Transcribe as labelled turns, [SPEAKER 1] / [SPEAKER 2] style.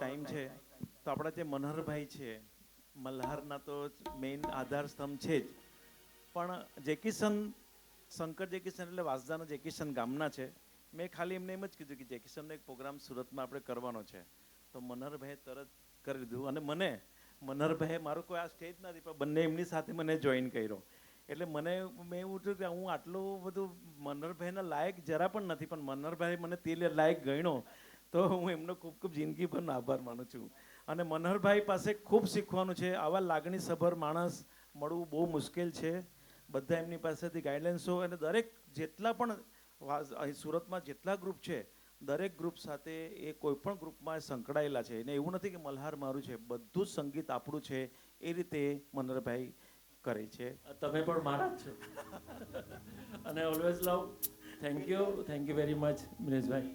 [SPEAKER 1] Time છે તો આપણા જે મનહરભાઈ છે મલ્હારના તો મેઇન આધાર સ્તંભ છે જ, પણ જેકિશન શંકર જેકિશન એટલે વાંસદાના જેકિશન ગામના છે. મેં ખાલી એમને એમ જ કીધું કે જેકિશનનો એક પ્રોગ્રામ સુરતમાં આપણે કરવાનો છે, તો મનહરભાઈએ તરત કરી દીધું. અને મનહરભાઈએ મારું કોઈ આ સ્ટેજ નથી પણ બંને એમની સાથે મને જોઈન કર્યો. એટલે મેં એવું થયું કે હું આટલું બધું મનહરભાઈના લાયક જરા પણ નથી, પણ મનહરભાઈ મને તે લાયક ગણ્યો, તો હું એમનો ખૂબ ખૂબ જિંદગીભરનો આભાર માનું છું. અને મનહરભાઈ પાસે ખૂબ શીખવાનું છે. આવા લાગણીસભર માણસ મળવું બહુ મુશ્કેલ છે. બધા એમની પાસેથી ગાઈડલાઇન્સો, અને દરેક જેટલા પણ અહીં સુરતમાં જેટલા ગ્રુપ છે દરેક ગ્રુપ સાથે એ કોઈ પણ ગ્રુપમાં સંકળાયેલા છે. એને એવું નથી કે મલ્હાર મારું છે, બધું જ સંગીત આપણું છે, એ રીતે મનહરભાઈ કરે છે.
[SPEAKER 2] તમે પણ મારા જ છો અને always love. Thank you very much મિનેશભાઈ.